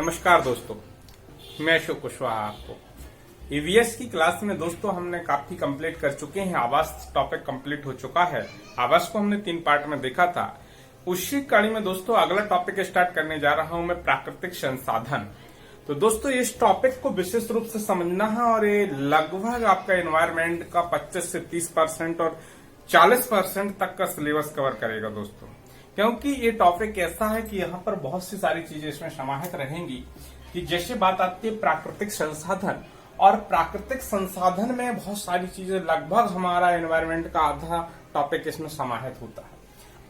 नमस्कार दोस्तों, मैं अशोक कुशवाहा। आपको ईवीएस की क्लास में दोस्तों हमने काफी कंप्लीट कर चुके हैं। आवास टॉपिक कंप्लीट हो चुका है। आवास को हमने 3 पार्ट में देखा था। उसी कड़ी में दोस्तों अगला टॉपिक स्टार्ट करने जा रहा हूं मैं, प्राकृतिक संसाधन। तो दोस्तों इस टॉपिक को विशेष रूप से समझना है और ये लगभग आपका एनवायरमेंट का 25 से 30% और 40% तक का सिलेबस कवर करेगा दोस्तों, क्योंकि ये टॉपिक ऐसा है कि यहाँ पर बहुत सी सारी चीजें इसमें समाहित रहेंगी। कि जैसे बात आती है प्राकृतिक संसाधन, और प्राकृतिक संसाधन में बहुत सारी चीजें, लगभग हमारा एनवायरमेंट का आधा टॉपिक इसमें समाहित होता है।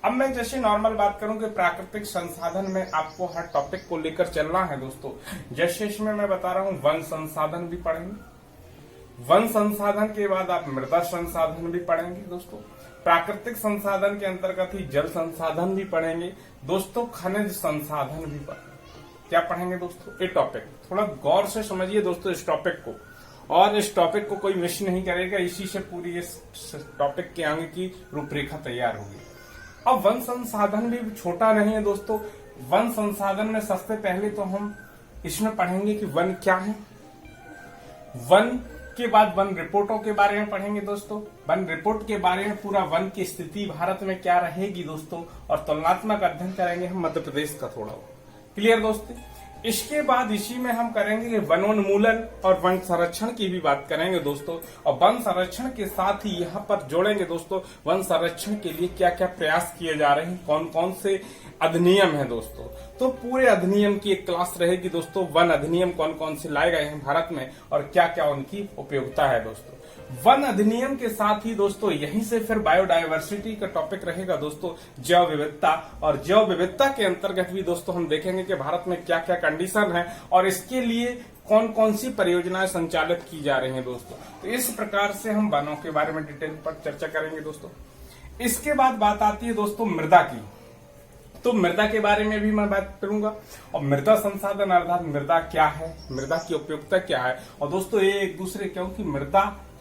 अब मैं जैसे नॉर्मल बात करूं कि प्राकृतिक संसाधन में आपको हर टॉपिक को लेकर चलना है दोस्तों। जैसे इसमें मैं बता रहा हूं वन संसाधन भी पढ़ेंगे, वन संसाधन के बाद आप मृदा संसाधन भी पढ़ेंगे दोस्तों। प्राकृतिक संसाधन के अंतर्गत ही जल संसाधन भी पढ़ेंगे दोस्तों, खनिज संसाधन भी पढ़ेंगे। क्या पढ़ेंगे दोस्तों? ये टॉपिक थोड़ा गौर से समझिए दोस्तों इस टॉपिक को, और इस टॉपिक को कोई मिस नहीं करेगा। इसी से पूरी इस टॉपिक के आगे की रूपरेखा तैयार होगी। अब वन संसाधन भी छोटा नहीं है दोस्तों। वन संसाधन में सबसे पहले तो हम इसमें पढ़ेंगे कि वन क्या है। वन के बाद वन रिपोर्टों के बारे में पढ़ेंगे दोस्तों। वन रिपोर्ट के बारे में पूरा वन की स्थिति भारत में क्या रहेगी दोस्तों, और तुलनात्मक अध्ययन करेंगे हम मध्य प्रदेश का थोड़ा। क्लियर दोस्तों? इसके बाद इसी में हम करेंगे वनोन्मूलन और वन संरक्षण की भी बात करेंगे दोस्तों। और वन संरक्षण के साथ ही यहाँ पर जोड़ेंगे दोस्तों वन संरक्षण के लिए क्या क्या प्रयास किए जा रहे हैं, कौन कौन से अधिनियम है दोस्तों। तो पूरे अधिनियम की एक क्लास रहेगी दोस्तों। वन अधिनियम कौन कौन से लाए गए हैं भारत में और क्या क्या उनकी उपयोगिता है दोस्तों। वन अधिनियम के साथ ही दोस्तों यहीं से फिर बायोडायवर्सिटी का टॉपिक रहेगा दोस्तों, जैव विविधता। और जैव विविधता के अंतर्गत भी दोस्तों हम देखेंगे कि भारत में क्या क्या कंडीशन है और इसके लिए कौन कौन सी परियोजनाएं संचालित की जा रही हैं दोस्तों। तो इस प्रकार से हम वनों के बारे में डिटेल पर चर्चा करेंगे दोस्तों। इसके बाद बात आती है दोस्तों मृदा की। तो मृदा के बारे में भी मैं बात करूंगा, और मृदा संसाधन अर्थात मृदा क्या है, मृदा की उपयोगिता क्या है। और दोस्तों ये एक दूसरे, क्योंकि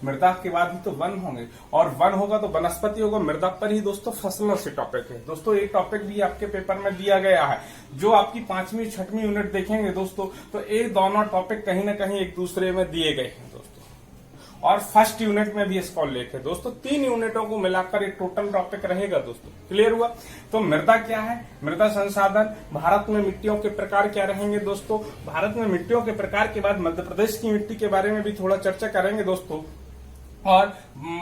मृदा के बाद ही तो वन होंगे, और वन होगा तो वनस्पति होगा, मृदा पर ही दोस्तों फसलों से टॉपिक है दोस्तों। ये टॉपिक भी आपके पेपर में दिया गया है। जो आपकी 5वीं 6वीं यूनिट देखेंगे दोस्तों, तो ये दोनों टॉपिक कहीं ना कहीं एक दूसरे में दिए गए हैं दोस्तों। और फर्स्ट यूनिट में भी इसका उल्लेख है दोस्तों। 3 यूनिटों को मिलाकर एक टोटल टॉपिक रहेगा दोस्तों। क्लियर हुआ? तो मृदा क्या है, मृदा संसाधन, भारत में मिट्टियों के प्रकार क्या रहेंगे दोस्तों। भारत में मिट्टियों के प्रकार के बाद मध्य प्रदेश की मिट्टी के बारे में भी थोड़ा चर्चा करेंगे दोस्तों। और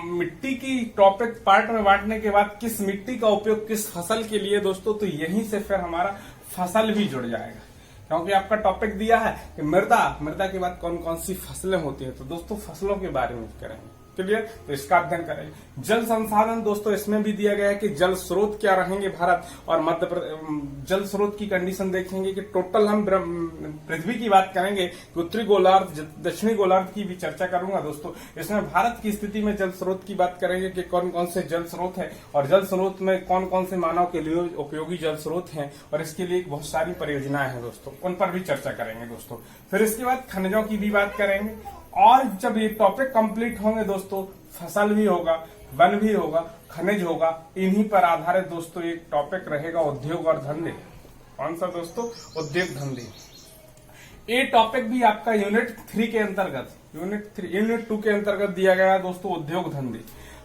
मिट्टी की टॉपिक पार्ट में बांटने के बाद किस मिट्टी का उपयोग किस फसल के लिए दोस्तों, तो यहीं से फिर हमारा फसल भी जुड़ जाएगा, क्योंकि आपका टॉपिक दिया है कि मृदा के बाद कौन कौन सी फसलें होती हैं। तो दोस्तों फसलों के बारे में करेंगे। क्लियर? तो इसका अध्ययन करेंगे। जल संसाधन दोस्तों इसमें भी दिया गया है कि जल स्रोत क्या रहेंगे भारत और मध्य प्रदेश। जल स्रोत की कंडीशन देखेंगे कि टोटल हम पृथ्वी की बात करेंगे, उत्तरी गोलार्ध दक्षिणी गोलार्ध की भी चर्चा करूंगा दोस्तों। इसमें भारत की स्थिति में जल स्रोत की बात करेंगे कि कौन कौन से जल स्रोत है, और जल स्रोत में कौन कौन से मानव के लिए उपयोगी जल स्रोत हैं, और इसके लिए बहुत सारी परियोजनाएं हैं दोस्तों, उन पर भी चर्चा करेंगे दोस्तों। फिर इसके बाद खनिजों की भी बात करेंगे। और जब ये टॉपिक कंप्लीट होंगे दोस्तों, फसल भी होगा, वन भी होगा, खनिज होगा, इन्हीं पर आधारित दोस्तों एक टॉपिक रहेगा उद्योग और धंधे। कौन सा दोस्तों? उद्योग धंधे। ये टॉपिक भी आपका यूनिट 2 के अंतर्गत दिया गया है दोस्तों, उद्योग धंधे।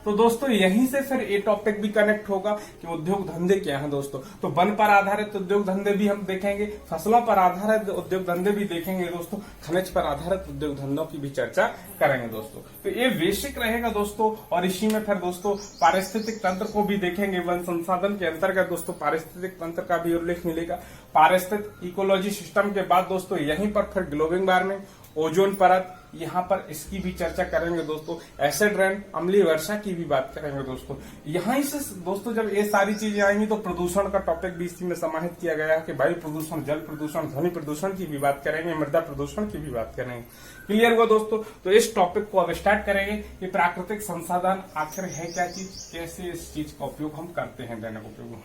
तो दोस्तों यहीं से फिर ये टॉपिक भी कनेक्ट होगा कि उद्योग धंधे क्या है दोस्तों। तो वन पर आधारित उद्योग धंधे भी हम देखेंगे, फसलों पर आधारित उद्योग धंधे भी देखेंगे दोस्तों, खनिज पर आधारित उद्योग धंधों की भी चर्चा करेंगे दोस्तों। तो ये बेसिक रहेगा दोस्तों। और इसी में फिर दोस्तों पारिस्थितिक तंत्र को भी देखेंगे। वन संसाधन के अंतर्गत दोस्तों पारिस्थितिक तंत्र का भी उल्लेख मिलेगा। पारिस्थितिक इकोलॉजी सिस्टम के बाद दोस्तों यहीं पर फिर ग्लोबल वार्मिंग, ओजोन परत, यहाँ पर इसकी भी चर्चा करेंगे दोस्तों। एसिड रेन, अम्लीय वर्षा की भी बात करेंगे दोस्तों। यहीं से दोस्तों जब ये सारी चीजें आएंगी तो प्रदूषण का टॉपिक भी इसी में समाहित किया गया है कि वायु प्रदूषण, जल प्रदूषण, ध्वनि प्रदूषण की भी बात करेंगे, मृदा प्रदूषण की भी बात करेंगे। क्लियर हुआ दोस्तों? तो इस टॉपिक को अब स्टार्ट करेंगे कि प्राकृतिक संसाधन आखिर है क्या चीज, कैसे इस चीज का उपयोग हम करते हैं दैनिक उपयोग।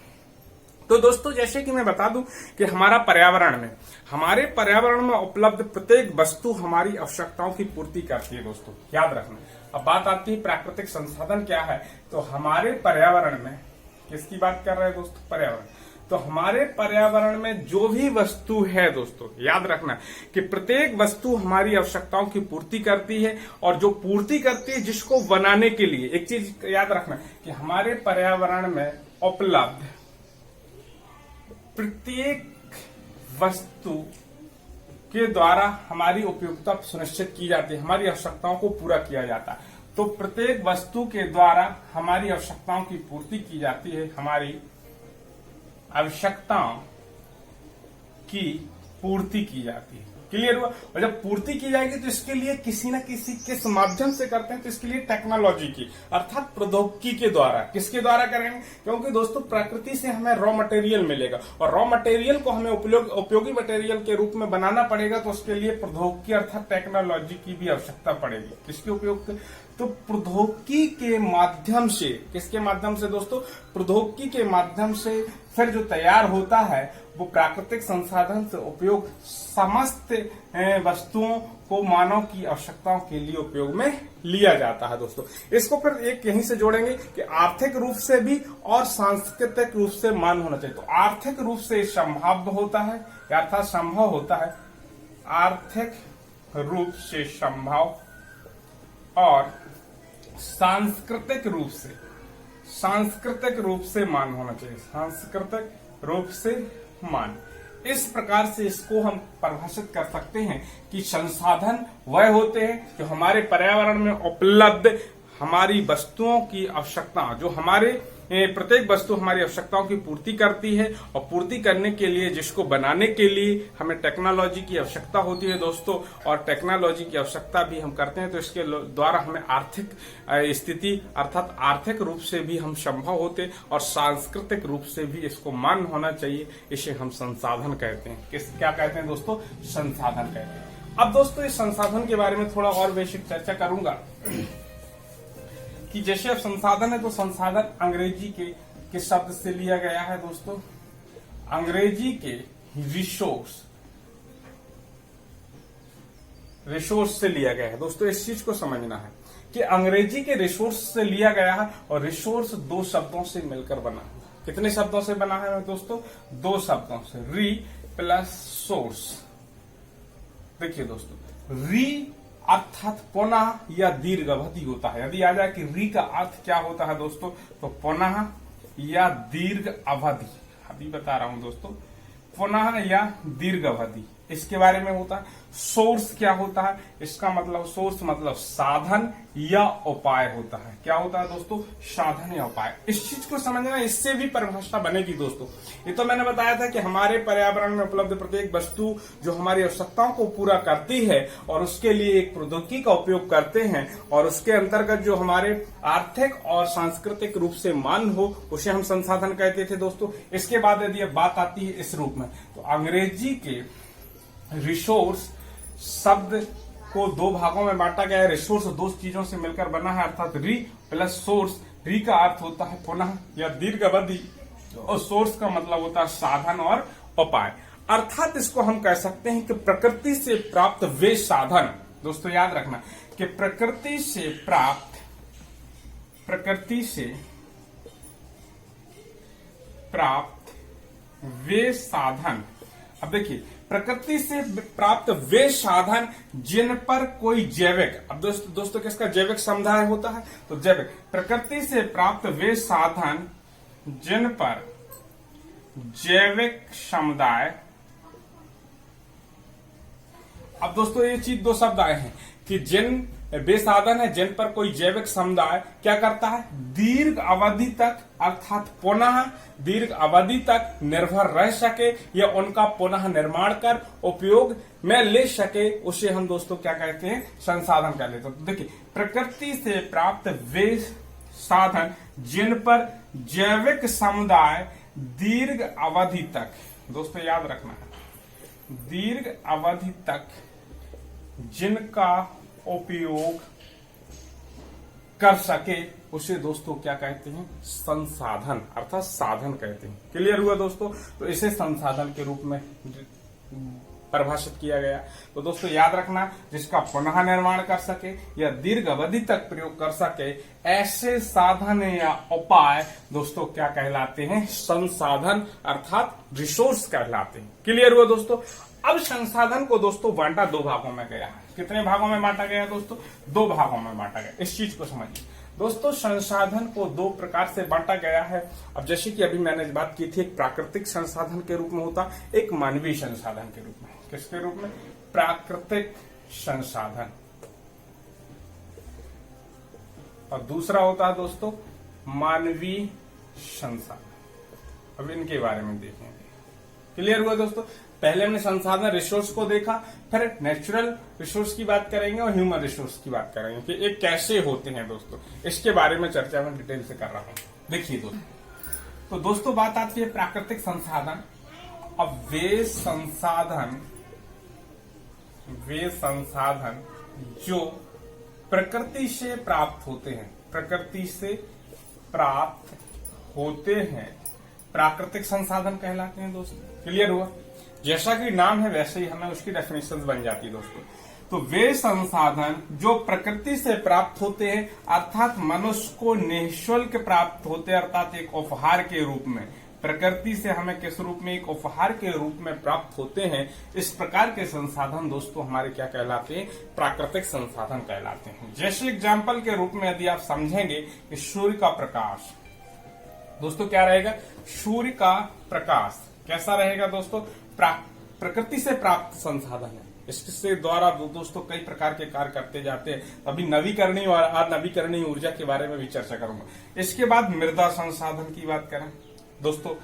तो दोस्तों जैसे कि मैं बता दूं कि हमारे पर्यावरण में उपलब्ध प्रत्येक वस्तु हमारी आवश्यकताओं की पूर्ति करती है दोस्तों, याद रखना। अब बात आती है प्राकृतिक संसाधन क्या है। तो हमारे पर्यावरण में किसकी बात कर रहे हैं दोस्तों? पर्यावरण। तो हमारे पर्यावरण में जो भी वस्तु है दोस्तों, याद रखना कि प्रत्येक वस्तु हमारी आवश्यकताओं की पूर्ति करती है, और जो पूर्ति करती है जिसको बनाने के लिए, एक चीज याद रखना कि हमारे पर्यावरण में उपलब्ध प्रत्येक वस्तु के द्वारा हमारी उपयोगिता सुनिश्चित की जाती है, हमारी आवश्यकताओं को पूरा किया जाता है। तो प्रत्येक वस्तु के द्वारा हमारी आवश्यकताओं की पूर्ति की जाती है, हमारी आवश्यकताओं की पूर्ति की जाती है। क्लियर हुआ? और जब पूर्ति की जाएगी तो इसके लिए किसी न किसी किस माध्यम से करते हैं, तो इसके लिए टेक्नोलॉजी की अर्थात प्रौद्योगिकी के द्वारा। किसके द्वारा करेंगे? क्योंकि दोस्तों प्रकृति से हमें रॉ मटेरियल मिलेगा, और रॉ मटेरियल को हमें उपयोगी मटेरियल के रूप में बनाना पड़ेगा, तो उसके लिए प्रौद्योगिकी अर्थात टेक्नोलॉजी की भी आवश्यकता पड़ेगी। किसके उपयोग? तो प्रौद्योगिकी के माध्यम से। किसके माध्यम से दोस्तों? प्रौद्योगिकी के माध्यम से फिर जो तैयार होता है वो प्राकृतिक संसाधन से उपयोग समस्त वस्तुओं को मानव की आवश्यकताओं के लिए उपयोग में लिया जाता है दोस्तों। इसको फिर एक यहीं से जोड़ेंगे कि आर्थिक रूप से भी और सांस्कृतिक रूप से मान होना चाहिए। तो आर्थिक रूप से संभाव्य होता है, अर्थात संभव होता है, आर्थिक रूप से संभव, और सांस्कृतिक रूप से मान होना चाहिए, सांस्कृतिक रूप से मान। इस प्रकार से इसको हम परिभाषित कर सकते हैं कि संसाधन वह होते हैं जो हमारे पर्यावरण में उपलब्ध हमारी वस्तुओं की आवश्यकता, जो हमारे प्रत्येक वस्तु हमारी आवश्यकताओं की पूर्ति करती है, और पूर्ति करने के लिए जिसको बनाने के लिए हमें टेक्नोलॉजी की आवश्यकता होती है दोस्तों, और टेक्नोलॉजी की आवश्यकता भी हम करते हैं, तो इसके द्वारा हमें आर्थिक स्थिति अर्थात आर्थिक रूप से भी हम संभव होते, और सांस्कृतिक रूप से भी इसको मान होना चाहिए। इसे हम संसाधन कहते हैं। क्या कहते हैं दोस्तों? संसाधन कहते हैं। अब दोस्तों इस संसाधन के बारे में थोड़ा और बेसिक चर्चा करूंगा कि जैसे अब संसाधन है तो संसाधन अंग्रेजी के किस शब्द से लिया गया है दोस्तों? अंग्रेजी के रिसोर्स से लिया गया है दोस्तों। इस चीज को समझना है कि अंग्रेजी के रिसोर्स से लिया गया है, और रिसोर्स दो शब्दों से मिलकर बना है। कितने शब्दों से बना है दोस्तों? दो शब्दों से, री प्लस सोर्स। देखिए दोस्तों, री अर्थात पुनः या दीर्घ अवधि होता है। यदि आ जाए कि री का अर्थ क्या होता है दोस्तों, तो पुनः या दीर्घ अवधि। अभी बता रहा हूं दोस्तों, पुनः या दीर्घ अवधि इसके बारे में होता है। सोर्स क्या होता है? इसका मतलब सोर्स मतलब साधन या उपाय होता है। क्या होता है दोस्तों? साधन या उपाय। इस चीज को समझना, इससे भी परिभाषा बनेगी दोस्तों। ये तो मैंने बताया था कि हमारे पर्यावरण में उपलब्ध प्रत्येक वस्तु जो हमारी आवश्यकताओं को पूरा करती है और उसके लिए एक प्रौद्योगिकी का उपयोग करते हैं, और उसके अंतर्गत जो हमारे आर्थिक और सांस्कृतिक रूप से मान हो, उसे हम संसाधन कहते थे दोस्तों। इसके बाद यदि बात आती है इस रूप में, तो अंग्रेजी के रिसोर्स शब्द को दो भागों में बांटा गया है। रिसोर्स दो चीजों से मिलकर बना है, अर्थात री प्लस सोर्स। री का अर्थ होता है पुनः या दीर्घ अवधि, और सोर्स का मतलब होता है साधन और उपाय। अर्थात इसको हम कह सकते हैं कि प्रकृति से प्राप्त वे साधन। दोस्तों याद रखना कि प्रकृति से प्राप्त वे साधन। अब देखिए, प्रकृति से प्राप्त वे साधन जिन पर कोई जैविक, अब दोस्तों किसका जैविक समुदाय होता है? तो जैविक। प्रकृति से प्राप्त वे साधन जिन पर जैविक समुदाय। अब दोस्तों ये चीज दो शब्द आए हैं कि जिन वे साधन है जिन पर कोई जैविक समुदाय क्या करता है? दीर्घ अवधि तक अर्थात पुनः दीर्घ अवधि तक निर्भर रह सके, या उनका पुनः निर्माण कर उपयोग में ले सके, उसे हम दोस्तों क्या कहते हैं? संसाधन कहते हैं। तो देखिए, प्रकृति से प्राप्त वे साधन जिन पर जैविक समुदाय दीर्घ अवधि तक, दोस्तों याद रखना है, दीर्घ अवधि तक जिनका उपयोग कर सके, उसे दोस्तों क्या कहते हैं? संसाधन अर्थात साधन कहते हैं। क्लियर हुआ दोस्तों? तो इसे संसाधन के रूप में परिभाषित किया गया। तो दोस्तों याद रखना, जिसका पुनः निर्माण कर सके या दीर्घ अवधि तक प्रयोग कर सके, ऐसे साधन या उपाय दोस्तों क्या कहलाते हैं? संसाधन अर्थात रिसोर्स कहलाते हैं। क्लियर हुआ दोस्तों? अब संसाधन को दोस्तों बांटा दो भागों में गया है। कितने भागों में बांटा गया दोस्तों? दो भागों में बांटा गया। इस चीज को समझिए दोस्तों, संसाधन को दो प्रकार से बांटा गया है। अब जैसे कि अभी मैंने बात की थी, एक प्राकृतिक संसाधन के रूप में होता, एक मानवीय संसाधन के रूप में। किसके रूप में? प्राकृतिक संसाधन। और दूसरा होता है दोस्तों मानवीय संसाधन। अब इनके बारे में देखेंगे। क्लियर हुआ दोस्तों? पहले हमने संसाधन रिसोर्स को देखा, फिर नेचुरल रिसोर्स की बात करेंगे और ह्यूमन रिसोर्स की बात करेंगे कि ये कैसे होते हैं दोस्तों। इसके बारे में चर्चा मैं डिटेल से कर रहा हूं। देखिए दोस्तों, तो दोस्तों बात आती है प्राकृतिक संसाधन। अब वे संसाधन जो प्रकृति से प्राप्त होते हैं, प्रकृति से प्राप्त होते हैं, प्राकृतिक संसाधन कहलाते हैं दोस्तों। क्लियर हुआ? जैसा कि नाम है वैसे ही हमें उसकी डेफिनेशन बन जाती है दोस्तों। तो वे संसाधन जो प्रकृति से प्राप्त होते हैं अर्थात मनुष्य को निःशुल्क प्राप्त होते हैं, अर्थात एक उपहार के रूप में, प्रकृति से हमें किस रूप में? एक उपहार के रूप में प्राप्त होते हैं। इस प्रकार के संसाधन दोस्तों हमारे क्या कहलाते हैं? प्राकृतिक संसाधन कहलाते हैं। जैसे एग्जाम्पल के रूप में यदि आप समझेंगे कि सूर्य का प्रकाश दोस्तों क्या रहेगा? सूर्य का प्रकाश कैसा रहेगा दोस्तों? प्रकृति से प्राप्त संसाधन है। इसके द्वारा दोस्तों कई प्रकार के कार्य करते जाते हैं। अभी नवीकरणीय और अनवीकरणीय ऊर्जा के बारे में भी चर्चा करूंगा। इसके बाद मृदा संसाधन की बात करें दोस्तों,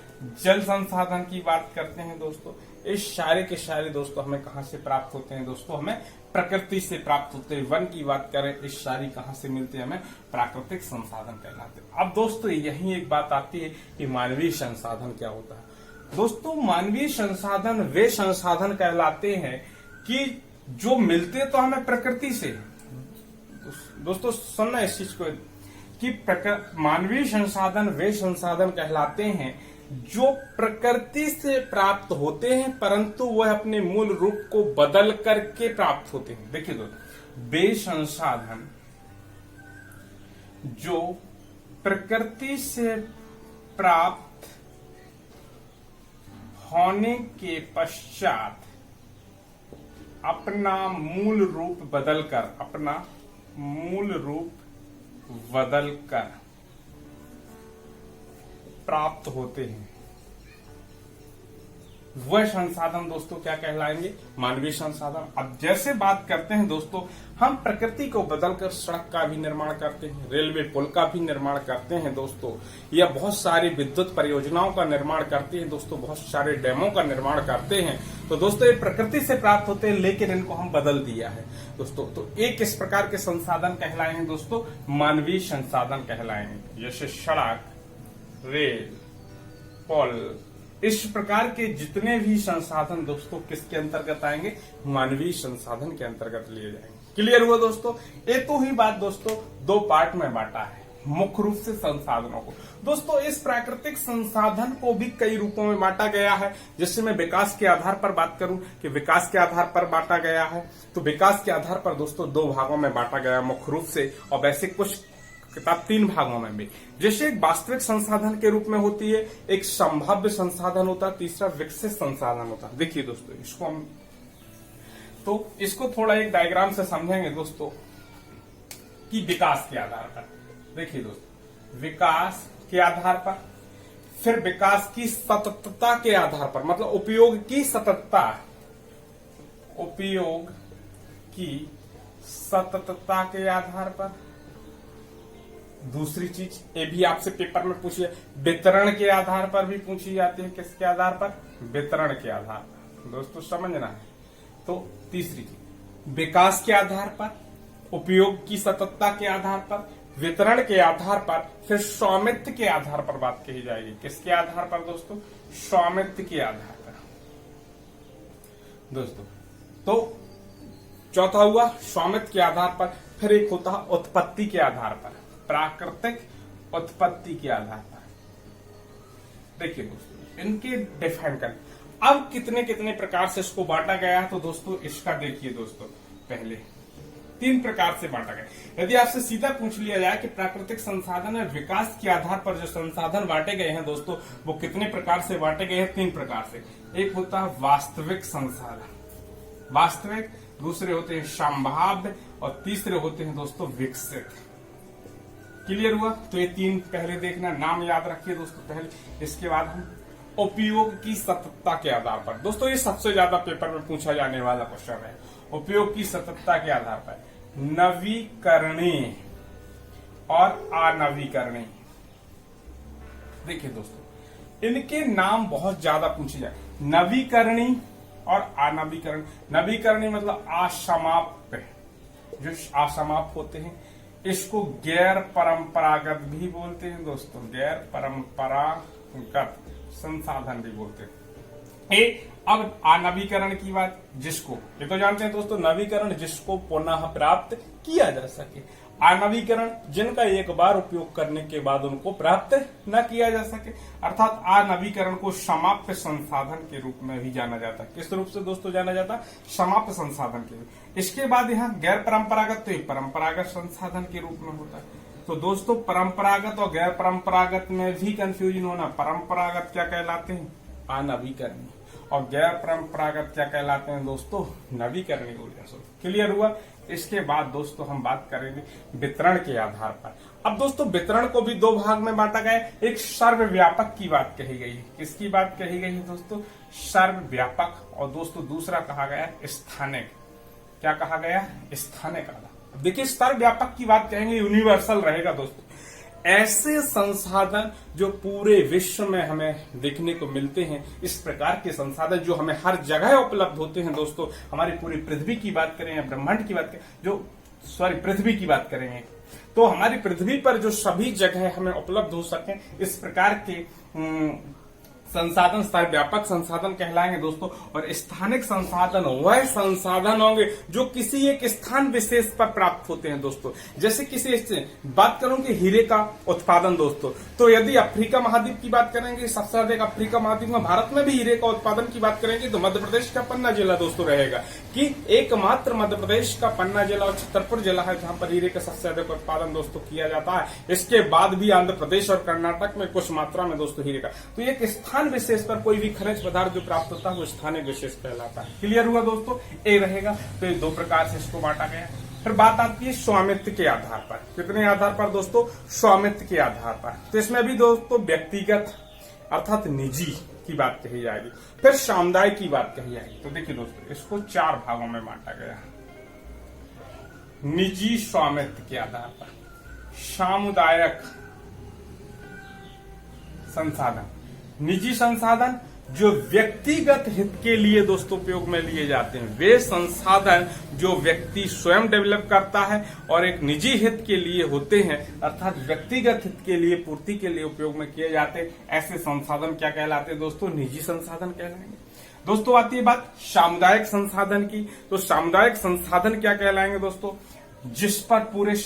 जल संसाधन की बात करते हैं दोस्तों। इस सारे के सारे दोस्तों हमें कहां से प्राप्त होते हैं दोस्तों? हमें प्रकृति से प्राप्त होते हैं। वन की बात करें, इस सारी कहां से मिलते हैं? हमें प्राकृतिक संसाधन कहलाते हैं। अब दोस्तों यही एक बात आती है कि मानवीय संसाधन क्या होता है दोस्तों? मानवीय संसाधन वे संसाधन कहलाते हैं कि जो मिलते तो हमें प्रकृति से। दोस्तों सुनना इस चीज को कि मानवीय संसाधन वे संसाधन कहलाते हैं जो प्रकृति से प्राप्त होते हैं, परंतु वह अपने मूल रूप को बदल करके प्राप्त होते हैं। देखिए दोस्तों, वे संसाधन जो प्रकृति से प्राप्त होने के पश्चात अपना मूल रूप बदलकर प्राप्त होते हैं, वह संसाधन दोस्तों क्या कहलाएंगे? मानवीय संसाधन। अब जैसे बात करते हैं दोस्तों, हम प्रकृति को बदलकर सड़क का भी निर्माण करते हैं, रेलवे पुल का भी निर्माण करते हैं दोस्तों, या बहुत सारी विद्युत परियोजनाओं का निर्माण करते हैं दोस्तों, बहुत सारे डैमों का निर्माण करते हैं। तो दोस्तों ये प्रकृति से प्राप्त होते हैं, लेकिन इनको हम बदल दिया है दोस्तों। तो एक इस प्रकार के संसाधन कहलाए हैं दोस्तों मानवीय संसाधन कहलाए हैं। जैसे सड़क, रेल, पुल, इस प्रकार के जितने भी संसाधन दोस्तों किसके अंतर्गत आएंगे? मानवीय संसाधन के अंतर्गत लिए जाएंगे। क्लियर हुआ दोस्तों? ये तो ही बात दोस्तों दो पार्ट में बांटा है मुख्य रूप से संसाधनों को। दोस्तों इस प्राकृतिक संसाधन को भी कई रूपों में बांटा गया है। जैसे मैं विकास के आधार पर बात करूं कि विकास के आधार पर बांटा गया है, तो विकास के आधार पर दोस्तों दो भागों में बांटा गया मुख्य रूप से, और वैसे कुछ किताब तीन भागों में भी। जैसे एक वास्तविक संसाधन के रूप में होती है, एक संभाव्य संसाधन होता है, तीसरा विकसित संसाधन होता है। देखिए दोस्तों इसको थोड़ा एक डायग्राम से समझेंगे दोस्तों कि विकास के आधार पर। देखिए दोस्तों, विकास के आधार पर, फिर विकास की सततता के आधार पर, मतलब उपयोग की सततता, उपयोग की सततता के आधार पर। दूसरी चीज ये भी आपसे पेपर में पूछी है, वितरण के आधार पर भी पूछी जाती है। किसके आधार पर? वितरण के आधार पर। दोस्तों समझना है। तो तीसरी चीज विकास के आधार पर, उपयोग की सततता के आधार पर, वितरण के आधार पर, फिर स्वामित्व के आधार पर बात कही जाएगी। किसके आधार पर दोस्तों? स्वामित्व के आधार पर दोस्तों। तो चौथा हुआ स्वामित्व के आधार पर। फिर एक होता है उत्पत्ति के आधार पर, प्राकृतिक उत्पत्ति के आधार पर। देखिए दोस्तों इनके डिफाइन कर। अब कितने कितने प्रकार से इसको बांटा गया है, तो दोस्तों इसका देखिए दोस्तों, पहले 3 प्रकार से बांटा गया। यदि आपसे सीधा पूछ लिया जाए कि प्राकृतिक संसाधन और विकास के आधार पर जो संसाधन बांटे गए हैं दोस्तों, वो कितने प्रकार से बांटे गए हैं? 3 प्रकार से। एक होता है वास्तविक संसाधन, वास्तविक, दूसरे होते हैं संभाव्य, और तीसरे होते हैं दोस्तों विकसित। क्लियर हुआ? तो ये 3 पहले देखना, नाम याद रखिए दोस्तों पहले। इसके बाद हम उपयोग की सततता के आधार पर, दोस्तों ये सबसे ज्यादा पेपर में पूछा जाने वाला क्वेश्चन है। उपयोग की सततता के आधार पर नवीकरणीय और अनवीकरणीय। देखिए दोस्तों, इनके नाम बहुत ज्यादा पूछे जाए। नवीकरणीय और अनवीकरण। नवीकरणीय मतलब असमाप्त, जो असमाप्त होते हैं, इसको गैर परंपरागत भी बोलते हैं दोस्तों, गैर परंपरागत संसाधन भी बोलते हैं। अब अनवीकरण की बात, जिसको, ये तो जानते हैं दोस्तों, नवीकरण जिसको पुनः प्राप्त किया जा सके, अनवीकरण जिनका एक बार उपयोग करने के बाद उनको प्राप्त न किया जा सके, अर्थात अनवीकरण को समाप्त संसाधन के रूप में भी जाना जाता है। किस रूप से दोस्तों जाना जाता है? समाप्त संसाधन के रूप। इसके बाद यहाँ गैर परंपरागत, तो परंपरागत संसाधन के रूप में होता है। तो दोस्तों परंपरागत और गैर परंपरागत में भी कंफ्यूजन होना। परंपरागत क्या कहलाते हैं? अनवीकरणीय। और गैर परंपरागत क्या कहलाते हैं दोस्तों? नवीकरणीय ऊर्जा स्रोत। क्लियर हुआ? इसके बाद दोस्तों हम बात करेंगे वितरण के आधार पर। अब दोस्तों वितरण को भी 2 भाग में बांटा गया है। एक सर्वव्यापक की बात कही गई है। किसकी बात कही गई है दोस्तों? सर्वव्यापक। और दोस्तों दूसरा कहा गया है स्थानिक। क्या कहा गया? स्थानिक आधार। देखिए सर्वव्यापक की बात कहेंगे, यूनिवर्सल रहेगा दोस्तों। ऐसे संसाधन जो पूरे विश्व में हमें देखने को मिलते हैं, इस प्रकार के संसाधन जो हमें हर जगह उपलब्ध होते हैं दोस्तों। हमारी पूरी पृथ्वी की बात करें या ब्रह्मांड की बात करें, पृथ्वी की बात करेंगे, तो हमारी पृथ्वी पर जो सभी जगह हमें उपलब्ध हो सके, इस प्रकार के संसाधन सर्वव्यापक संसाधन कहलाएंगे दोस्तों। और स्थानिक संसाधन वह संसाधन होंगे जो किसी एक स्थान विशेष पर प्राप्त होते हैं दोस्तों। जैसे किसी बात करूं कि हीरे का उत्पादन दोस्तों, तो यदि अफ्रीका महाद्वीप की बात करेंगे, सबसे अधिक अफ्रीका महाद्वीप में, भारत में भी हीरे का उत्पादन की बात करेंगे तो मध्य प्रदेश का पन्ना जिला दोस्तों रहेगा। कि एकमात्र मध्य प्रदेश का पन्ना जिला और छतरपुर जिला है जहां पर हीरे का सबसे अधिक उत्पादन दोस्तों किया जाता है। इसके बाद भी आंध्र प्रदेश और कर्नाटक में कुछ मात्रा में दोस्तों हीरे का। तो एक स्थान विशेष पर कोई भी खनिज पदार्थ जो प्राप्त होता है वो स्थानिक विशेष कहलाता है। क्लियर हुआ दोस्तों? ये रहेगा। तो ये 2 प्रकार से इसको बांटा गया। फिर बात आती है स्वामित्व के आधार पर। कितने आधार पर दोस्तों? स्वामित्व के आधार पर। तो इसमें भी दोस्तों व्यक्तिगत अर्थात निजी की बात कही जाएगी, फिर सामुदायिक की बात कही जाएगी। तो देखिए दोस्तों इसको 4 भागों में बांटा गया। निजी स्वामित्व के आधार पर, सामुदायिक संसाधन, निजी संसाधन जो व्यक्तिगत हित के लिए दोस्तों उपयोग में लिए जाते हैं, वे संसाधन जो व्यक्ति स्वयं डेवलप करता है और एक निजी हित के लिए होते हैं, अर्थात व्यक्तिगत हित के लिए पूर्ति के लिए उपयोग में किए जाते हैं, ऐसे संसाधन क्या कहलाते हैं दोस्तों? निजी संसाधन कहलाएंगे। दोस्तों आती है बात सामुदायिक संसाधन की। तो सामुदायिक संसाधन क्या कहलाएंगे दोस्तों? जिस पर पूरे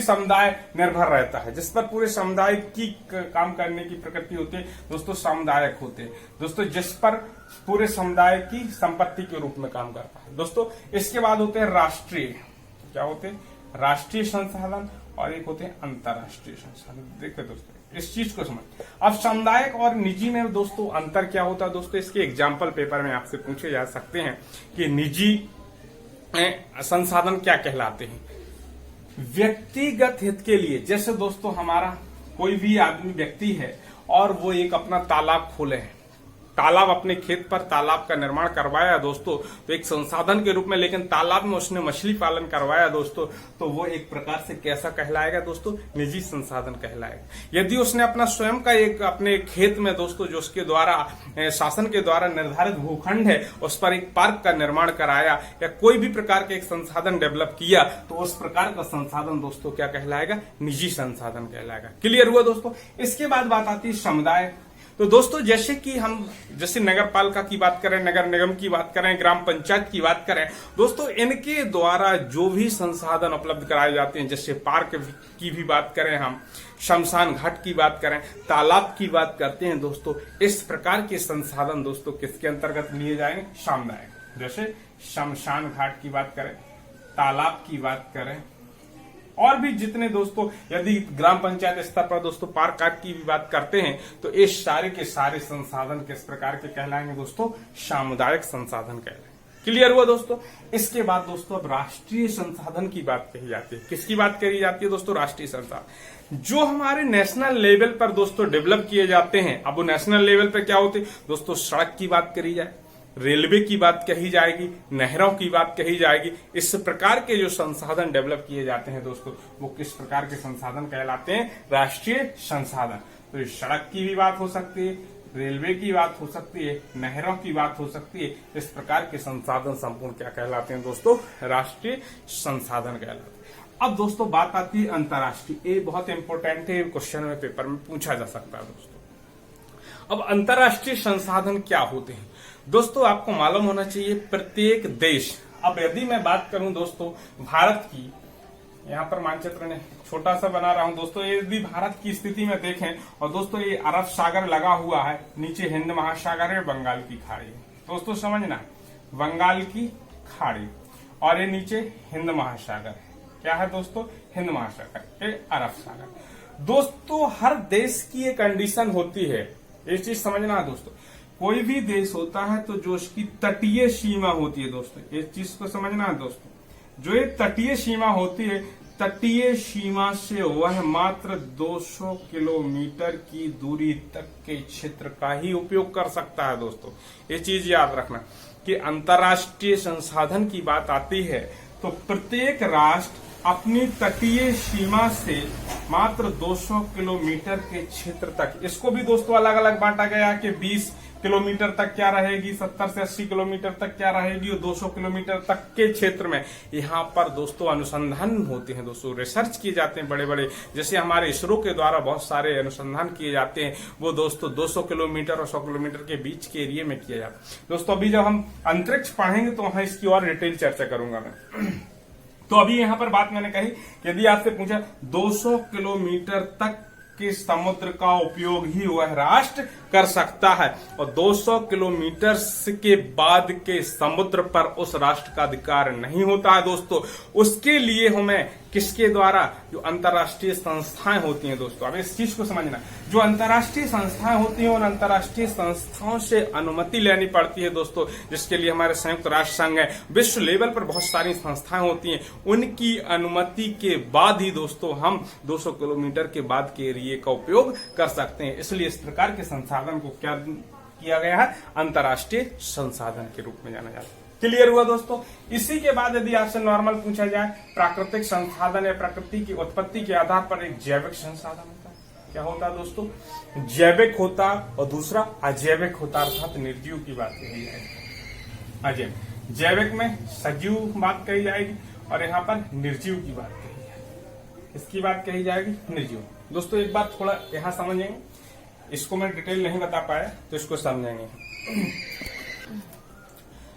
समुदाय निर्भर रहता है, जिस पर पूरे समुदाय की काम करने की प्रकृति होती है दोस्तों, सामुदायिक होते हैं दोस्तों। जिस पर पूरे समुदाय की संपत्ति के रूप में काम करता है दोस्तों। इसके बाद होते हैं राष्ट्रीय, क्या होते हैं? राष्ट्रीय संसाधन, और एक होते हैं अंतर्राष्ट्रीय संसाधन। देखिए दोस्तों इस चीज को समझ। अब सामुदायिक और निजी में दोस्तों अंतर क्या होता है दोस्तों? इसके एग्जाम्पल पेपर में आपसे पूछे जा सकते हैं कि निजी संसाधन क्या कहलाते हैं। व्यक्तिगत हित के लिए, जैसे दोस्तों हमारा कोई भी आदमी व्यक्ति है और वो एक अपना तालाब खोले है, तालाब अपने खेत पर तालाब का निर्माण करवाया दोस्तों, तो एक संसाधन के रूप में, लेकिन तालाब में उसने मछली पालन करवाया दोस्तों, तो वो एक प्रकार से कैसा कहलाएगा दोस्तों? निजी संसाधन कहलाएगा। यदि उसने अपना स्वयं का एक अपने खेत में दोस्तों, जो उसके द्वारा शासन के द्वारा निर्धारित भूखंड है, उस पर एक पार्क का निर्माण कराया या कोई भी प्रकार के एक संसाधन डेवलप किया, तो उस प्रकार का संसाधन दोस्तों क्या कहलाएगा? निजी संसाधन कहलाएगा। क्लियर हुआ दोस्तों? इसके बाद बात आती है समुदाय। तो दोस्तों जैसे नगर पालिका की बात करें, नगर निगम की बात करें, ग्राम पंचायत की बात करें, दोस्तों इनके द्वारा जो भी संसाधन उपलब्ध कराए जाते हैं, जैसे पार्क की भी बात करें, हम शमशान घाट की बात करें, तालाब की बात करते हैं दोस्तों, इस प्रकार के संसाधन दोस्तों किसके अंतर्गत लिए जाएंगे? सामुदायिक। जैसे शमशान घाट की बात करें, तालाब की बात करें, और भी जितने दोस्तों, यदि ग्राम पंचायत स्तर पर दोस्तों पार्क की भी बात करते हैं, तो ये सारे के सारे संसाधन किस प्रकार के कहलाएंगे दोस्तों? सामुदायिक संसाधन कहलाएंगे। क्लियर हुआ दोस्तों? इसके बाद दोस्तों अब राष्ट्रीय संसाधन की बात कही जाती है। किसकी बात कही जाती है दोस्तों? राष्ट्रीय संसाधन, जो हमारे नेशनल लेवल पर दोस्तों डेवलप किए जाते हैं। अब वो नेशनल लेवल पर क्या होते हैं दोस्तों? सड़क की बात करी जाए, रेलवे की बात कही जाएगी, नहरों की बात कही जाएगी। इस प्रकार के जो संसाधन डेवलप किए जाते हैं दोस्तों, वो किस प्रकार के संसाधन कहलाते हैं? राष्ट्रीय संसाधन। तो इस सड़क की भी बात हो सकती है, रेलवे की बात हो सकती है, नहरों की बात हो सकती है। इस प्रकार के संसाधन संपूर्ण क्या कहलाते हैं दोस्तों? राष्ट्रीय संसाधन कहलाते हैं। अब दोस्तों बात आती है अंतर्राष्ट्रीय। ये बहुत इंपॉर्टेंट है, क्वेश्चन में पेपर में पूछा जा सकता है दोस्तों। अब अंतर्राष्ट्रीय संसाधन क्या होते हैं दोस्तों? आपको मालूम होना चाहिए प्रत्येक देश, अब यदि मैं बात करूं दोस्तों भारत की, यहाँ पर मानचित्र ने छोटा सा बना रहा हूं दोस्तों। यदि भारत की स्थिति में देखें, और दोस्तों ये अरब सागर लगा हुआ है, नीचे हिंद महासागर है, बंगाल की खाड़ी है दोस्तों, समझना, बंगाल की खाड़ी, और ये नीचे हिंद महासागर है। क्या है दोस्तों? हिंद महासागर, ये अरब सागर। दोस्तों हर देश की एक कंडीशन होती है, ये चीज समझना है दोस्तों। कोई भी देश होता है तो जो उसकी तटीय सीमा होती है दोस्तों, इस चीज को समझना है दोस्तों। जो ये तटीय सीमा होती है, तटीय सीमा से वह मात्र 200 किलोमीटर की दूरी तक के क्षेत्र का ही उपयोग कर सकता है दोस्तों। ये चीज याद रखना कि अंतर्राष्ट्रीय संसाधन की बात आती है तो प्रत्येक राष्ट्र अपनी तटीय सीमा से मात्र 200 किलोमीटर के क्षेत्र तक, इसको भी दोस्तों अलग अलग बांटा गया कि 20 किलोमीटर तक क्या रहेगी, 70 से 80 किलोमीटर तक क्या रहेगी, और 200 किलोमीटर तक के क्षेत्र में यहाँ पर दोस्तों अनुसंधान होते हैं दोस्तों, रिसर्च किए जाते हैं बड़े बड़े। जैसे हमारे इसरो के द्वारा बहुत सारे अनुसंधान किए जाते हैं, वो दोस्तों 200 किलोमीटर और 100 किलोमीटर के बीच के एरिया में किया जाता है दोस्तों। अभी जब हम अंतरिक्ष पढ़ेंगे तो वहां इसकी और डिटेल चर्चा करूंगा मैं। तो अभी यहाँ पर बात मैंने कही, यदि आपसे पूछा 200 किलोमीटर तक के समुद्र का उपयोग ही वह राष्ट्र कर सकता है, और 200 किलोमीटर के बाद के समुद्र पर उस राष्ट्र का अधिकार नहीं होता है दोस्तों। उसके लिए हमें किसके द्वारा? जो अंतर्राष्ट्रीय संस्थाएं होती हैं दोस्तों, अब इस चीज को समझना, जो अंतर्राष्ट्रीय संस्थाएं होती हैं और अंतर्राष्ट्रीय संस्थाओं से अनुमति लेनी पड़ती है दोस्तों, जिसके लिए हमारे संयुक्त राष्ट्र संघ है, विश्व लेवल पर बहुत सारी संस्थाएं होती हैं, उनकी अनुमति के बाद ही दोस्तों हम 200 किलोमीटर के बाद के एरिया का उपयोग कर सकते हैं। इसलिए इस प्रकार के संसाधन को क्या किया गया है? अंतर्राष्ट्रीय संसाधन के रूप में जाना जाता है। क्लियर हुआ दोस्तों? इसी के बाद यदि आपसे नॉर्मल पूछा जाए, प्राकृतिक संसाधन या प्रकृति की उत्पत्ति के आधार पर एक जैविक संसाधन होता है। क्या होता है दोस्तों? जैविक होता, और दूसरा अजैविक होता, अर्थात निर्जीव की बात कही जाएगी। अजैविक, जैविक में सजीव बात कही जाएगी, और यहाँ पर निर्जीव की बात कही जाएगी। इसकी बात कही जाएगी निर्जीव। दोस्तों एक बात थोड़ा यहाँ समझेंगे, इसको मैं डिटेल नहीं बता पाया तो इसको समझेंगे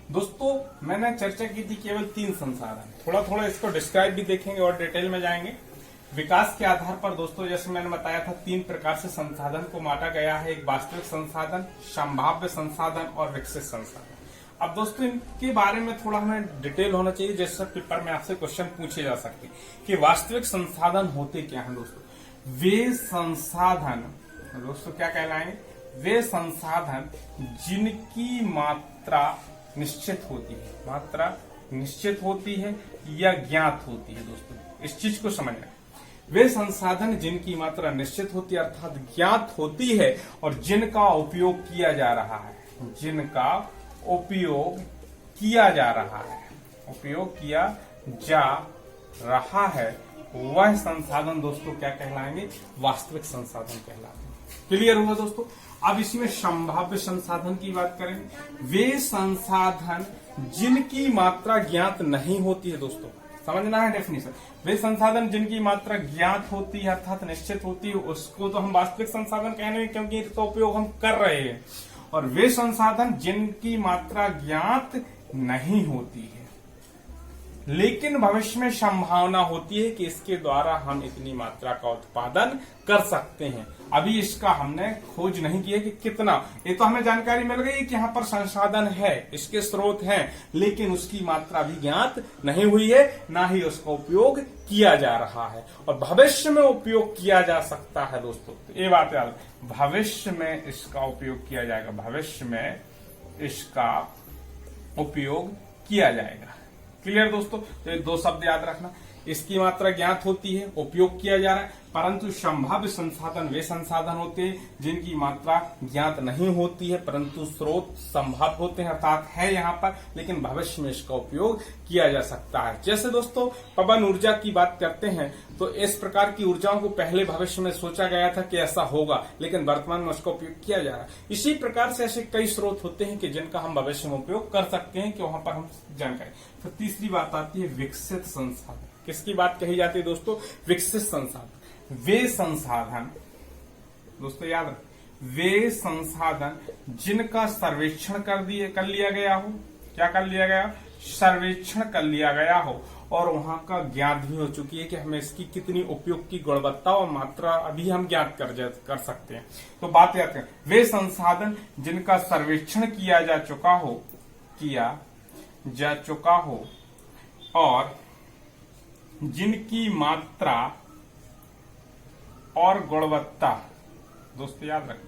दोस्तों। मैंने चर्चा की थी केवल 3 संसाधन, थोड़ा थोड़ा इसको डिस्क्राइब भी देखेंगे और डिटेल में जाएंगे। विकास के आधार पर दोस्तों, जैसे मैंने बताया था, 3 प्रकार से संसाधन को बांटा गया है। एक वास्तविक संसाधन, संभाव्य संसाधन और विकसित संसाधन। अब दोस्तों इनके बारे में थोड़ा हमें डिटेल होना चाहिए, जैसे पेपर में आपसे क्वेश्चन पूछे जा सकते कि वास्तविक संसाधन होते क्या हैं दोस्तों? वे संसाधन दोस्तों क्या कहलाएंगे? वे संसाधन जिनकी मात्रा निश्चित होती है, मात्रा निश्चित होती है या ज्ञात होती है दोस्तों, इस चीज को समझना। वे संसाधन जिनकी मात्रा निश्चित होती है अर्थात ज्ञात होती है, और जिनका उपयोग किया जा रहा है, जिनका उपयोग किया जा रहा है, उपयोग किया जा रहा है, वह संसाधन दोस्तों क्या कहलाएंगे? वास्तविक संसाधन कहलाएंगे। क्लियर हुआ दोस्तों? अब इसमें संभाव्य संसाधन की बात करेंगे। वे संसाधन जिनकी मात्रा ज्ञात नहीं होती है दोस्तों, समझना है डेफिनेशन। वे संसाधन जिनकी मात्रा ज्ञात होती है अर्थात निश्चित होती है उसको तो हम वास्तविक संसाधन कहेंगे, क्योंकि इसका उपयोग हम कर रहे हैं। और वे संसाधन जिनकी मात्रा ज्ञात नहीं होती है लेकिन भविष्य में संभावना होती है कि इसके द्वारा हम इतनी मात्रा का उत्पादन कर सकते हैं। अभी इसका हमने खोज नहीं किया कि कितना, ये तो हमें जानकारी मिल गई कि यहाँ पर संसाधन है, इसके स्रोत हैं, लेकिन उसकी मात्रा भी ज्ञात नहीं हुई है, ना ही उसका उपयोग किया जा रहा है। और भविष्य में उपयोग किया जा सकता है दोस्तों, तो ये बात याद, भविष्य में इसका उपयोग किया जाएगा, भविष्य में इसका उपयोग किया जाएगा। क्लियर दोस्तों, तो ये 2 शब्द याद रखना, इसकी मात्रा ज्ञात होती है, उपयोग किया जा रहा है, परंतु संभाव्य संसाधन वे संसाधन होते हैं जिनकी मात्रा ज्ञात नहीं होती है परंतु स्रोत संभव होते हैं, अर्थात है यहाँ पर, लेकिन भविष्य में इसका उपयोग किया जा सकता है। जैसे दोस्तों पवन ऊर्जा की बात करते हैं तो इस प्रकार की ऊर्जाओं को पहले भविष्य में सोचा गया था कि ऐसा होगा, लेकिन वर्तमान में उसका उपयोग किया जा रहा है। इसी प्रकार से ऐसे कई स्रोत होते हैं कि जिनका हम भविष्य में उपयोग कर सकते हैं कि वहां पर हम जानकारी। फिर तीसरी बात आती है विकसित संसाधन। किसकी बात कही जाती है दोस्तों? विकसित संसाधन। वे संसाधन दोस्तों याद रख, वे संसाधन जिनका सर्वेक्षण कर लिया गया हो, क्या कर लिया गया? सर्वेक्षण कर लिया गया हो और वहां का ज्ञात भी हो चुकी है कि हमें इसकी कितनी उपयोग की गुणवत्ता और मात्रा अभी हम ज्ञात कर सकते हैं। तो बात याद करें, वे संसाधन जिनका सर्वेक्षण किया जा चुका हो और जिनकी मात्रा और गुणवत्ता, दोस्तों याद रखें,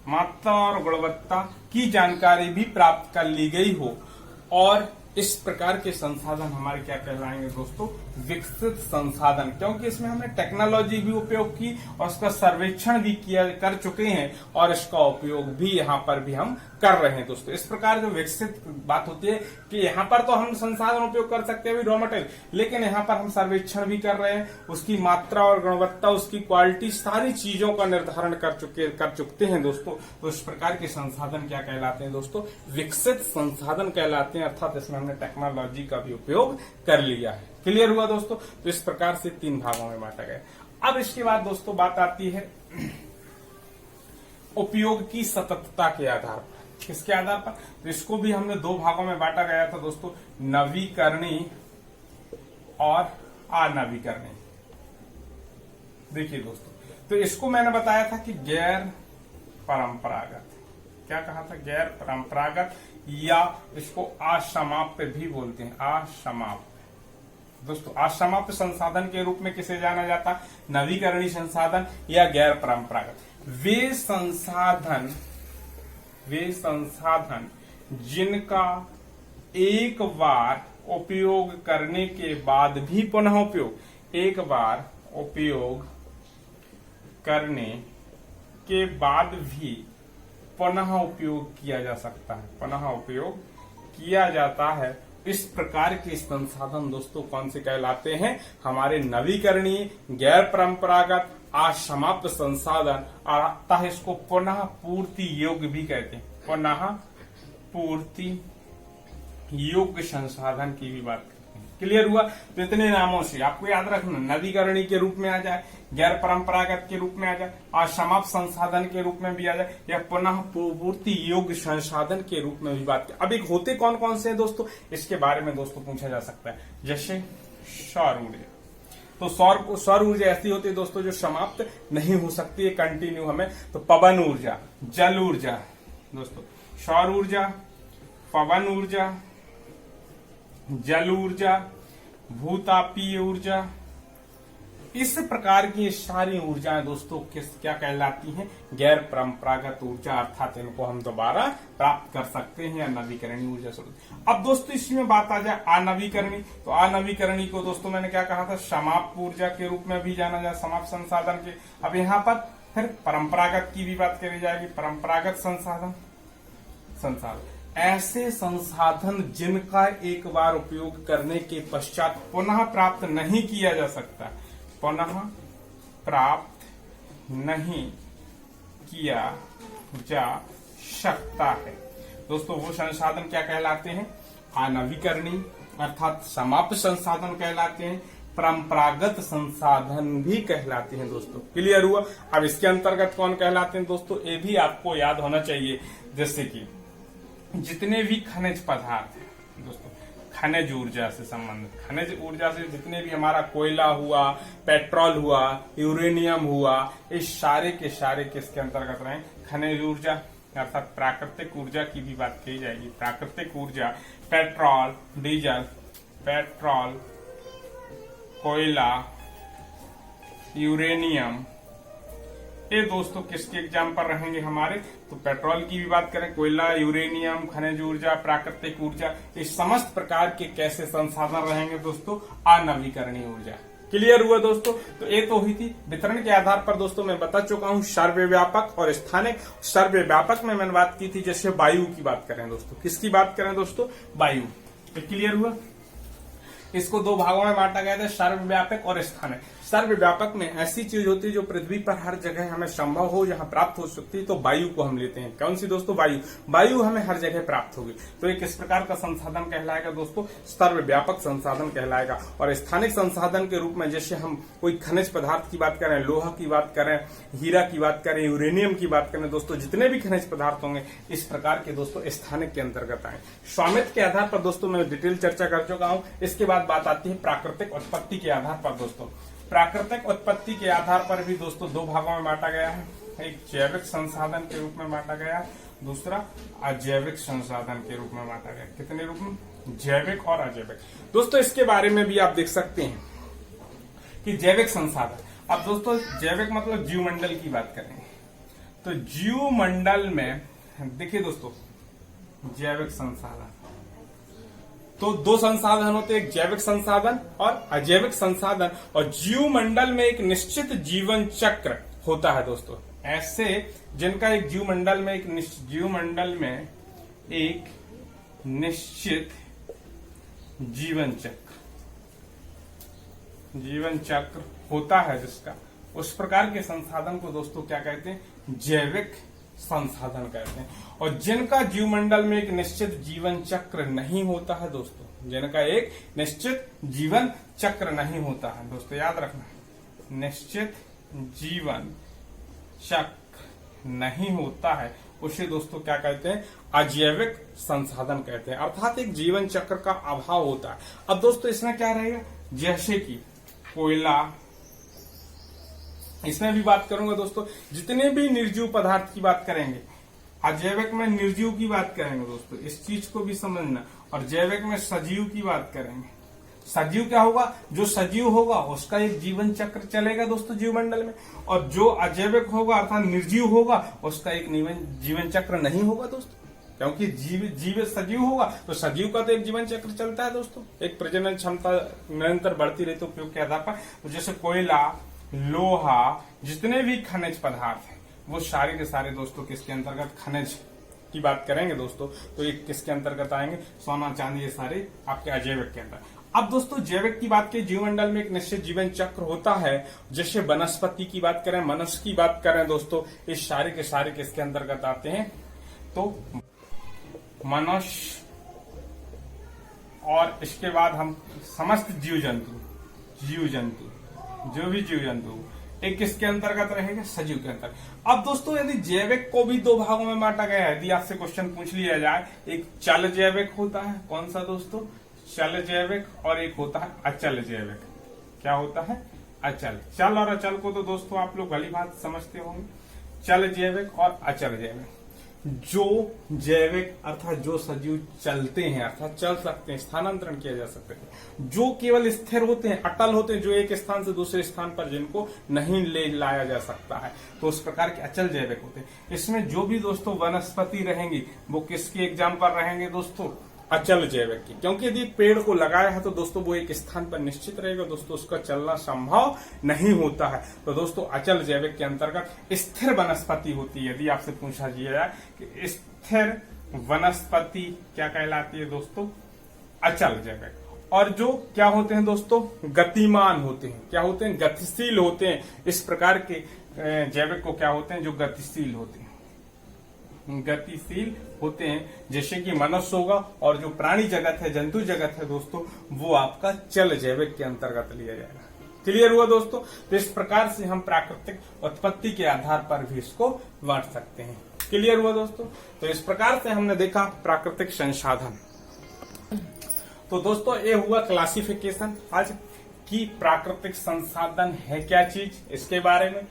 मात्रा और गुणवत्ता की जानकारी भी प्राप्त कर ली गई हो, और इस प्रकार के संसाधन हमारे क्या कहलाएंगे दोस्तों? विकसित संसाधन, क्योंकि इसमें हमने टेक्नोलॉजी भी उपयोग की और उसका सर्वेक्षण भी कर चुके हैं और इसका उपयोग भी यहाँ पर भी हम कर रहे हैं दोस्तों। इस प्रकार जो विकसित बात होती है कि यहाँ पर तो हम संसाधन उपयोग कर सकते हैं रॉ मटेरियल, लेकिन यहाँ पर हम सर्वेक्षण भी कर रहे हैं, उसकी मात्रा और गुणवत्ता, उसकी क्वालिटी, सारी चीजों का निर्धारण कर चुके हैं दोस्तों। तो इस प्रकार के संसाधन क्या कहलाते हैं दोस्तों? विकसित संसाधन कहलाते हैं, अर्थात इसमें हमने टेक्नोलॉजी का भी उपयोग कर लिया है। क्लियर हुआ दोस्तों? तो इस प्रकार से 3 भागों में बांटा गया। अब इसके बाद दोस्तों बात आती है उपयोग की सततता के आधार पर। किसके आधार पर? तो इसको भी हमने 2 भागों में बांटा गया था दोस्तों, नवीकरणीय और अनवीकरणीय। देखिए दोस्तों, तो इसको मैंने बताया था कि गैर परंपरागत, क्या कहा था? गैर परंपरागत, या इसको असमाप्त भी बोलते हैं, असमाप्त। दोस्तों असमाप्त संसाधन के रूप में किसे जाना जाता? नवीकरणीय संसाधन या गैर परंपरागत। वे संसाधन जिनका एक बार उपयोग करने के बाद भी पुनः उपयोग, एक बार उपयोग करने के बाद भी पुनः उपयोग किया जा सकता है, पुनः उपयोग किया जाता है। इस प्रकार के संसाधन दोस्तों कौन से कहलाते हैं? हमारे नवीकरणीय, गैर परंपरागत, असमाप्त संसाधन, आता है इसको पुनः पूर्ति योग्य भी कहते हैं, पुनः पूर्ति योग्य संसाधन की भी बात करते हैं। क्लियर हुआ? तो इतने नामों से आपको याद रखना, नवीकरणीय के रूप में आ जाए, गैर परंपरागत के रूप में आ जाए, असमाप्त संसाधन के रूप में भी आ जाए, या पुनः पूर्ति योग्य संसाधन के रूप में भी बात करें। अब एक होते कौन कौन से हैं दोस्तों, इसके बारे में दोस्तों पूछा जा सकता है। जैसे सौर ऊर्जा, तो सौर ऊर्जा ऐसी होती है दोस्तों जो समाप्त नहीं हो सकती है, कंटिन्यू हमें। तो पवन ऊर्जा, जल ऊर्जा दोस्तों, सौर ऊर्जा, पवन ऊर्जा, जल ऊर्जा, भूतापीय ऊर्जा, इस प्रकार की सारी ऊर्जाएं दोस्तों क्या कहलाती हैं? गैर परंपरागत ऊर्जा, अर्थात इनको हम दोबारा प्राप्त कर सकते हैं या नवीकरणीय ऊर्जा स्रोत। अब दोस्तों इसमें बात आ जाए अनवीकरणीय, तो अनवीकरणीय को दोस्तों मैंने क्या कहा था? समाप्त ऊर्जा के रूप में भी जाना जाए, समाप्त संसाधन के। अब यहाँ पर फिर परंपरागत की भी बात करी जाएगी, परंपरागत संसाधन ऐसे संसाधन जिनका एक बार उपयोग करने के पश्चात पुनः प्राप्त नहीं किया जा सकता, पुनः प्राप्त नहीं किया जा सकता है दोस्तों, वो संसाधन क्या कहलाते हैं? अनवीकरणीय अर्थात समाप्त संसाधन कहलाते हैं, परंपरागत संसाधन भी कहलाते हैं दोस्तों। क्लियर हुआ। अब इसके अंतर्गत कौन कहलाते हैं दोस्तों, ये भी आपको याद होना चाहिए। जैसे कि जितने भी खनिज पदार्थ हैं दोस्तों, खनिज ऊर्जा से संबंधित, खनिज ऊर्जा से जितने भी हमारा कोयला हुआ, पेट्रोल हुआ, यूरेनियम हुआ, इस सारे के सारे किसके अंतर्गत रहे, खनिज ऊर्जा अर्थात प्राकृतिक ऊर्जा की भी बात की जाएगी। प्राकृतिक ऊर्जा पेट्रोल, डीजल, पेट्रोल, कोयला, यूरेनियम, ये दोस्तों किसके एग्जाम पर रहेंगे हमारे, तो पेट्रोल की भी बात करें, कोयला, यूरेनियम, खनिज ऊर्जा, प्राकृतिक ऊर्जा, इस समस्त प्रकार के कैसे संसाधन रहेंगे दोस्तों, अनवीकरणीय ऊर्जा। क्लियर हुआ दोस्तों। तो ये तो हुई थी वितरण के आधार पर दोस्तों मैं बता चुका हूं सर्वव्यापक और स्थानिक। सर्वव्यापक में मैंने बात की थी, जैसे वायु की बात करें दोस्तों, किसकी बात करें दोस्तों, वायु। क्लियर हुआ। इसको दो भागों में बांटा गया था, सर्वव्यापक और स्थानिक। सर्वव्यापक में ऐसी चीज होती है जो पृथ्वी पर हर जगह हमें संभव हो, जहां प्राप्त हो सकती है, तो वायु को हम लेते हैं। कौन सी दोस्तों, वायु। वायु हमें हर जगह प्राप्त होगी, तो ये किस प्रकार का संसाधन कहलाएगा दोस्तों, सर्वव्यापक संसाधन कहलाएगा। और स्थानिक संसाधन के रूप में जैसे हम कोई खनिज पदार्थ की बात करें, लोहा की बात करें, हीरा की बात करें, यूरेनियम की बात करें दोस्तों, जितने भी खनिज पदार्थ होंगे इस प्रकार के दोस्तों स्थानिक के अंतर्गत आए। स्वामित्व के आधार पर दोस्तों मैं डिटेल चर्चा कर चुका हूं। इसके बाद बात आती है प्राकृतिक उत्पत्ति के आधार पर दोस्तों। प्राकृतिक उत्पत्ति के आधार पर भी दोस्तों दो भागों में बांटा गया है, एक जैविक संसाधन के रूप में बांटा गया, दूसरा अजैविक संसाधन के रूप में बांटा गया। कितने रूप में, जैविक और अजैविक। दोस्तों इसके बारे में भी आप देख सकते हैं कि जैविक संसाधन, अब दोस्तों जैविक मतलब जीवमंडल की बात करेंगे, तो जीवमंडल में देखिए दोस्तों जैविक संसाधन, तो दो संसाधन होते हैं, एक जैविक संसाधन और अजैविक संसाधन। और जीवमंडल में एक निश्चित जीवन चक्र होता है दोस्तों, ऐसे जिनका एक जीवमंडल में एक निश्चित जीवन चक्र होता है जिसका, उस प्रकार के संसाधन को दोस्तों क्या कहते हैं, जैविक संसाधन कहते हैं। और जिनका जीवमंडल में एक निश्चित जीवन चक्र नहीं होता है दोस्तों, जिनका एक निश्चित जीवन चक्र नहीं होता है दोस्तों, याद रखना, निश्चित जीवन चक्र नहीं होता है, उसे दोस्तों क्या कहते हैं, अजैविक संसाधन कहते हैं। अर्थात एक जीवन चक्र का अभाव होता है। अब दोस्तों इसमें क्या रहेगा, जैसे कि कोयला, इसमें भी बात करूंगा दोस्तों, जितने भी निर्जीव पदार्थ की बात करेंगे, अजैविक में निर्जीव की बात करेंगे दोस्तों, इस चीज को भी समझना, और जैविक में सजीव की बात करेंगे। सजीव क्या होगा, जो सजीव होगा उसका एक जीवन चक्र चलेगा दोस्तों जीवमंडल में, और जो अजैविक होगा अर्थात निर्जीव होगा उसका एक जीवन चक्र नहीं होगा दोस्तों, क्योंकि जीव सजीव होगा तो सजीव का तो एक जीवन चक्र चलता है दोस्तों, एक प्रजनन क्षमता निरंतर बढ़ती रहती है उपयोग के आधार पर। तो जैसे कोयला, लोहा, जितने भी खनिज पदार्थ हैं वो सारे के सारे दोस्तों किसके अंतर्गत, खनिज की बात करेंगे दोस्तों, तो ये किसके अंतर्गत आएंगे, सोना चांदी, ये सारे आपके अजैविक के अंदर। अब दोस्तों जैविक की बात की, जीवमंडल में एक निश्चित जीवन चक्र होता है। जैसे वनस्पति की बात करें, मनुष्य की बात करें दोस्तों, इस सारे के सारे किसके अंतर्गत आते हैं, तो मनुष्य, और इसके बाद हम समस्त जीव जंतु जो भी जीव जंतु एक किसके अंतर्गत रहेगा, सजीव के अंतर्गत। अब दोस्तों यदि जैविक को भी दो भागों में बांटा गया है, यदि आपसे क्वेश्चन पूछ लिया जाए, एक चल जैविक होता है, कौन सा दोस्तों, चल जैविक, और एक होता है अचल जैविक। क्या होता है, अचल। चल और अचल को तो दोस्तों आप लोग भली बात समझते होंगे, चल जैविक और अचल जैविक। जो जैविक अर्थात जो सजीव चलते हैं, अर्थात चल सकते हैं, स्थानांतरण किया जा सकता है, जो केवल स्थिर होते हैं, अटल होते हैं, जो एक स्थान से दूसरे स्थान पर जिनको नहीं ले लाया जा सकता है, तो उस प्रकार के अचल जैविक होते हैं। इसमें जो भी दोस्तों वनस्पति रहेंगी वो किसके एग्जाम पर रहेंगे दोस्तों, अचल जैविक की, क्योंकि यदि पेड़ को लगाया है तो दोस्तों वो एक स्थान पर निश्चित रहेगा दोस्तों, उसका चलना संभव नहीं होता है। तो दोस्तों अचल जैविक के अंतर्गत स्थिर वनस्पति होती है। यदि आपसे पूछा जाए कि स्थिर वनस्पति क्या कहलाती है दोस्तों, अचल जैविक। और जो क्या होते हैं दोस्तों, गतिमान होते हैं, क्या होते हैं, गतिशील होते हैं। इस प्रकार के जैविक को क्या होते हैं, जो गतिशील होते हैं, गतिशील होते हैं, जैसे कि मनुष्य होगा, और जो प्राणी जगत है, जंतु जगत है दोस्तों, वो आपका चल जैविक के अंतर्गत लिया जाएगा। क्लियर हुआ दोस्तों? तो इस प्रकार से हम प्राकृतिक उत्पत्ति के आधार पर भी इसको बांट सकते हैं। क्लियर हुआ दोस्तों? तो इस प्रकार से हमने देखा प्राकृतिक संसाधन। तो दोस्तों ये हुआ क्लासिफिकेशन आज की प्राकृतिक संसाधन है क्या चीज, इसके बारे में,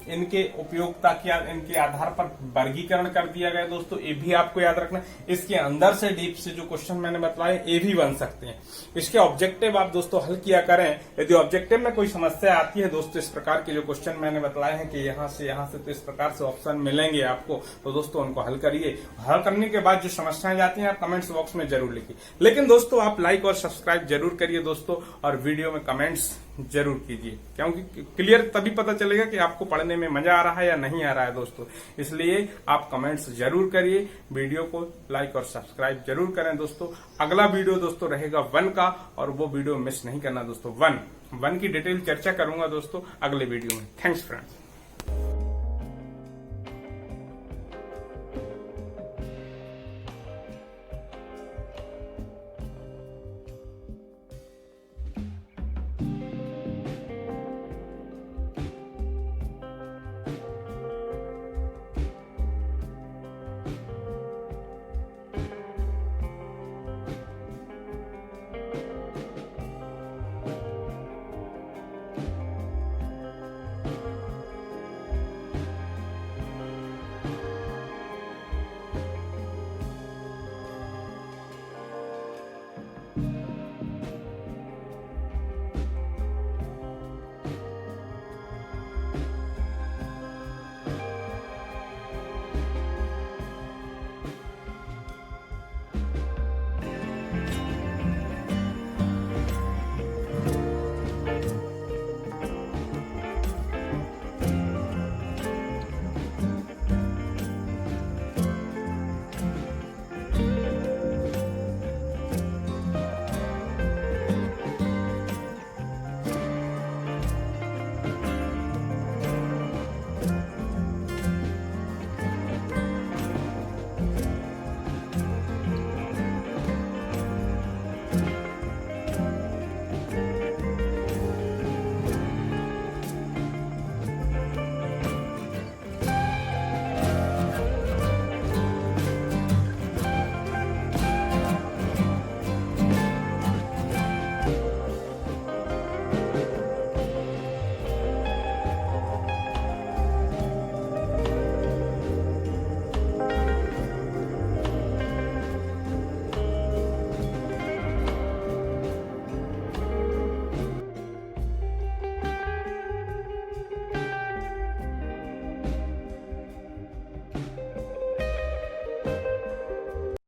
इनके उपयोगिता क्या, इनके आधार पर वर्गीकरण कर दिया गया दोस्तों। ये भी आपको याद रखना। इसके अंदर से डीप से जो क्वेश्चन मैंने बताए ये भी बन सकते हैं। इसके ऑब्जेक्टिव आप दोस्तों हल किया करें। यदि ऑब्जेक्टिव में कोई समस्या आती है दोस्तों, इस प्रकार के जो क्वेश्चन मैंने बताए हैं कि यहाँ से तो इस प्रकार से ऑप्शन मिलेंगे आपको, तो दोस्तों उनको हल करिए। हल करने के बाद जो समस्याएं जाती हैं आप कमेंट्स बॉक्स में जरूर लिखिए। लेकिन दोस्तों आप लाइक और सब्सक्राइब जरूर करिए दोस्तों, और वीडियो में कमेंट्स जरूर कीजिए, क्योंकि क्लियर तभी पता चलेगा कि आपको पढ़ने में मजा आ रहा है या नहीं आ रहा है दोस्तों। इसलिए आप कमेंट्स जरूर करिए, वीडियो को लाइक और सब्सक्राइब जरूर करें दोस्तों। अगला वीडियो दोस्तों रहेगा 1 का, और वो वीडियो मिस नहीं करना दोस्तों। 1 की डिटेल चर्चा करूंगा दोस्तों अगले वीडियो में। Thanks friends.